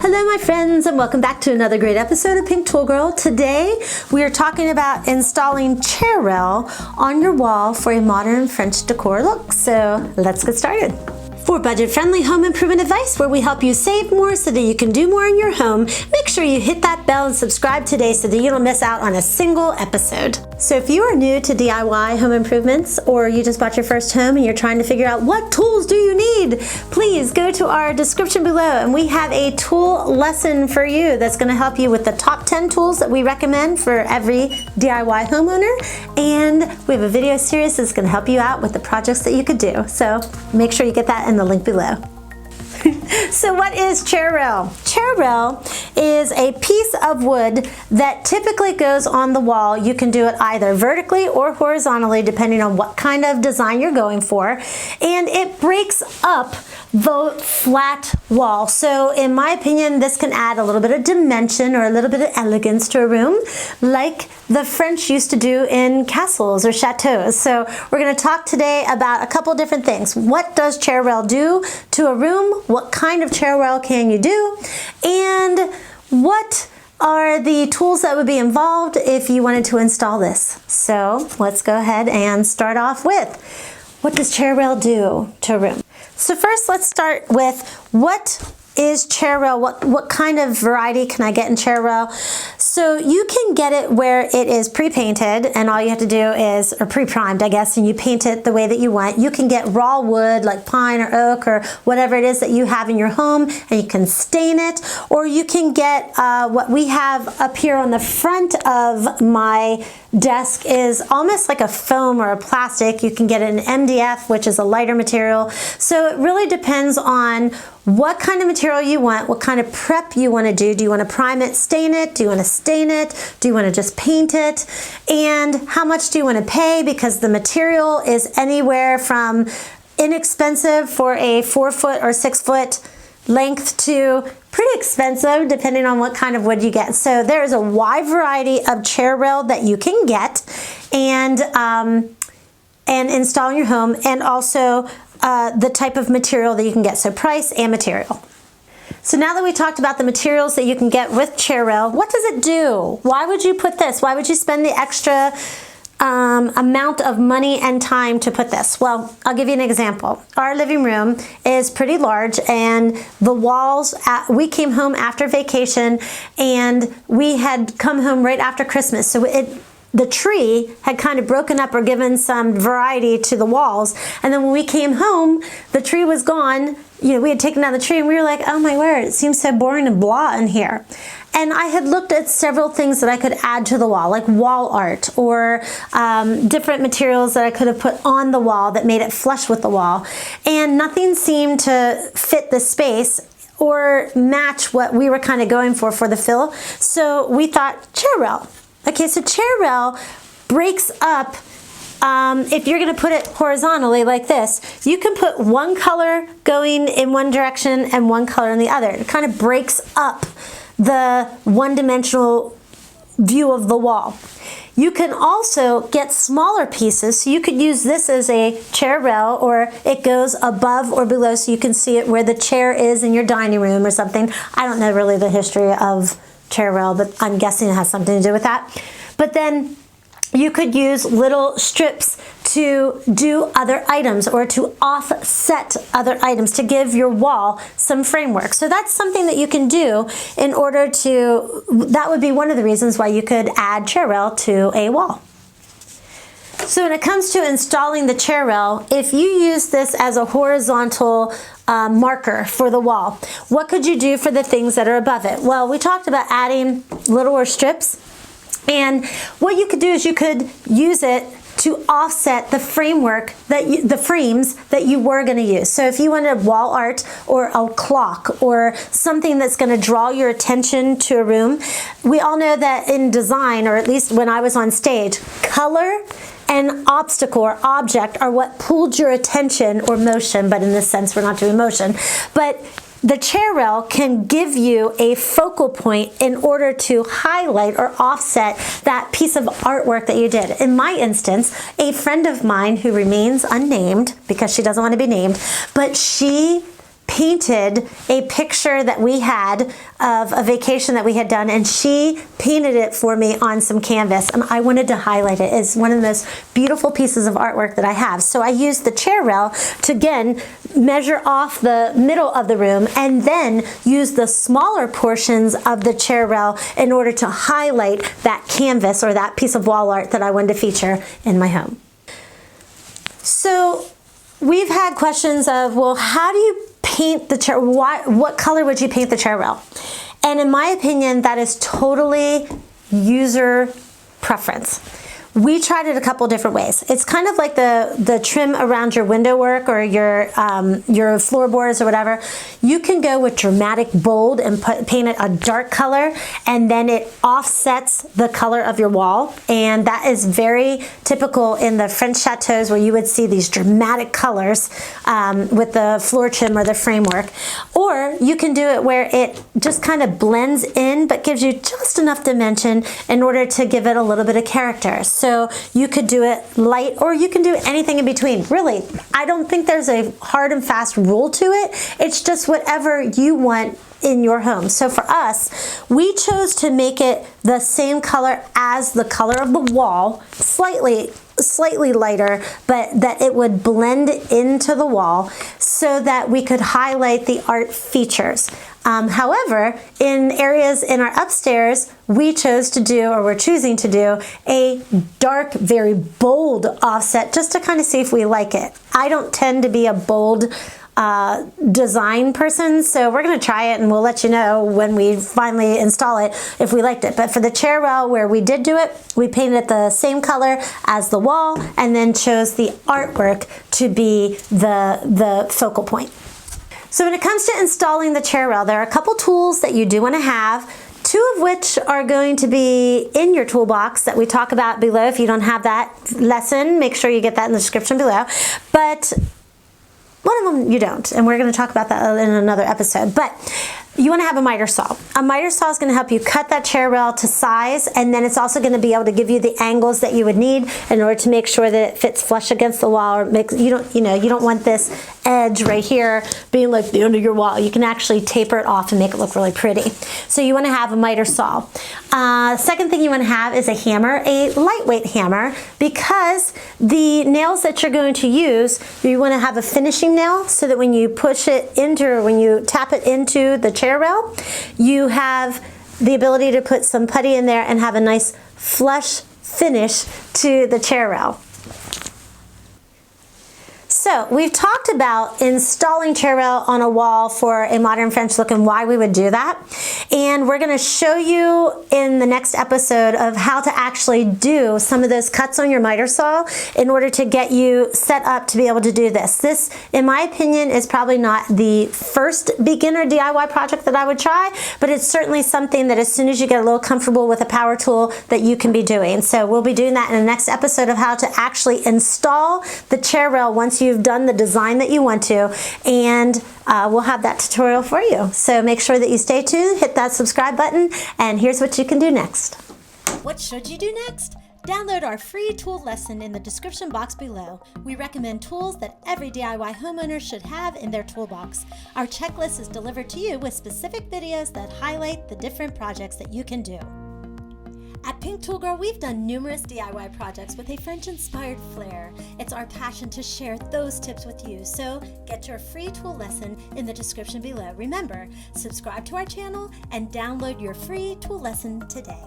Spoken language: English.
Hello my friends, and welcome back to another great episode of Pink Tool Girl. Today we are talking about installing chair rail on your wall for a modern French decor look. So let's get started. For budget-friendly home improvement advice where we help you save more so that you can do more in your home, make sure you hit that bell and subscribe today so that you don't miss out on a single episode. So if you are new to DIY home improvements, or you just bought your first home and you're trying to figure out what tools do you need, please go to our description below and we have a tool lesson for you that's going to help you with the top 10 tools that we recommend for every DIY homeowner, and we have a video series that's going to help you out with the projects that you could do. So make sure you get that in the link below. So what is chair rail? Chair rail is a piece of wood that typically goes on the wall. You can do it either vertically or horizontally depending on what kind of design you're going for, and it breaks up the flat wall. So in my opinion, this can add a little bit of dimension or a little bit of elegance to a room, like the French used to do in castles or chateaus. So we're going to talk today about a couple different things. What does chair rail do to a room? What kind of chair rail can you do? And what are the tools that would be involved if you wanted to install this? So let's go ahead and start off with, what does chair rail do to a room? So first, let's start with what is chair rail? What kind of variety can I get in chair rail? So you can get it where it is pre-painted, and all you have to do is, or pre-primed, I guess, and you paint it the way that you want. You can get raw wood like pine or oak or whatever it is that you have in your home, and you can stain it, or you can get what we have up here on the front of my desk is almost like a foam or a plastic. You can get an MDF, which is a lighter material. So it really depends on what kind of material you want, what kind of prep you want to do. Do you want to prime it, stain it? Do you want to stain it? Do you want to just paint it? And how much do you want to pay? Because the material is anywhere from inexpensive for a 4-foot or 6-foot length to pretty expensive depending on what kind of wood you get. So there's a wide variety of chair rail that you can get and install in your home, and also the type of material that you can get. So price and material. So now that we talked about the materials that you can get with chair rail, what does it do? Why would you put this? Why would you spend the extra amount of money and time to put this? Well, I'll give you an example. Our living room is pretty large, and the walls, we came home after vacation, and we had come home right after Christmas. So the tree had kind of broken up or given some variety to the walls. And then when we came home, the tree was gone. You know, we had taken down the tree and we were like, oh my word, it seems so boring and blah in here. And I had looked at several things that I could add to the wall, like wall art or different materials that I could have put on the wall that made it flush with the wall. And nothing seemed to fit the space or match what we were kind of going for the fill. So we thought chair rail. Okay, so chair rail breaks up. If you're going to put it horizontally like this, you can put one color going in one direction and one color in the other. It kind of breaks up the one-dimensional view of the wall. You can also get smaller pieces, so you could use this as a chair rail, or it goes above or below so you can see it where the chair is in your dining room or something. I don't know really the history of chair rail, but I'm guessing it has something to do with that. But then you could use little strips to do other items or to offset other items to give your wall some framework. So that's something that you can do in order to, that would be one of the reasons why you could add chair rail to a wall. So when it comes to installing the chair rail, if you use this as a horizontal marker for the wall, what could you do for the things that are above it? Well, we talked about adding littler strips, and what you could do is you could use it to offset the framework the frames that you were going to use. So if you wanted wall art or a clock or something that's going to draw your attention to a room, we all know that in design, or at least when I was on stage, color and obstacle or object are what pulled your attention, or motion, but in this sense we're not doing motion. But the chair rail can give you a focal point in order to highlight or offset that piece of artwork that you did. In my instance, a friend of mine who remains unnamed because she doesn't want to be named, but she painted a picture that we had of a vacation that we had done, and she painted it for me on some canvas, and I wanted to highlight it. It's one of the most beautiful pieces of artwork that I have. So I used the chair rail to, again, measure off the middle of the room and then use the smaller portions of the chair rail in order to highlight that canvas or that piece of wall art that I wanted to feature in my home. So we've had questions of, well, how do you paint the chair? What color would you paint the chair rail? And in my opinion, that is totally user preference. We tried it a couple different ways. It's kind of like the trim around your window work or your floorboards or whatever. You can go with dramatic bold and paint it a dark color, and then it offsets the color of your wall. And that is very typical in the French chateaus, where you would see these dramatic colors with the floor trim or the framework. Or you can do it where it just kind of blends in but gives you just enough dimension in order to give it a little bit of character. So you could do it light, or you can do anything in between. Really, I don't think there's a hard and fast rule to it. It's just whatever you want in your home. So for us, we chose to make it the same color as the color of the wall, slightly lighter, but that it would blend into the wall so that we could highlight the art features. However, in areas in our upstairs, we chose to do, or we're choosing to do, a dark, very bold offset just to kind of see if we like it. I don't tend to be a bold design person, so we're going to try it and we'll let you know when we finally install it if we liked it. But for the chair rail where we did do it, we painted it the same color as the wall and then chose the artwork to be the focal point. So when it comes to installing the chair rail, there are a couple tools that you do want to have, two of which are going to be in your toolbox that we talk about below. If you don't have that lesson, make sure you get that in the description below. But one of them you don't, and we're going to talk about that in another episode. But you want to have a miter saw. A miter saw is going to help you cut that chair rail to size, and then it's also going to be able to give you the angles that you would need in order to make sure that it fits flush against the wall. Or you don't want this edge right here being like the end of your wall. You can actually taper it off and make it look really pretty. So you want to have a miter saw. Second thing you want to have is a hammer, a lightweight hammer, because the nails that you're going to use, you want to have a finishing nail so that when you push it into, or when you tap it into the chair rail, you have the ability to put some putty in there and have a nice flush finish to the chair rail. So we've talked about installing chair rail on a wall for a modern French look and why we would do that. And we're going to show you in the next episode of how to actually do some of those cuts on your miter saw in order to get you set up to be able to do this. This, in my opinion, is probably not the first beginner DIY project that I would try, but it's certainly something that as soon as you get a little comfortable with a power tool that you can be doing. So we'll be doing that in the next episode of how to actually install the chair rail once you've done the design that you want to, and we'll have that tutorial for you. So make sure that you stay tuned, hit that subscribe button, and here's what you can do next. What should you do next? Download our free tool lesson in the description box below. We recommend tools that every DIY homeowner should have in their toolbox. Our checklist is delivered to you with specific videos that highlight the different projects that you can do. At PinkToolGirl, we've done numerous DIY projects with a French-inspired flair. It's our passion to share those tips with you, so get your free tool lesson in the description below. Remember, subscribe to our channel and download your free tool lesson today.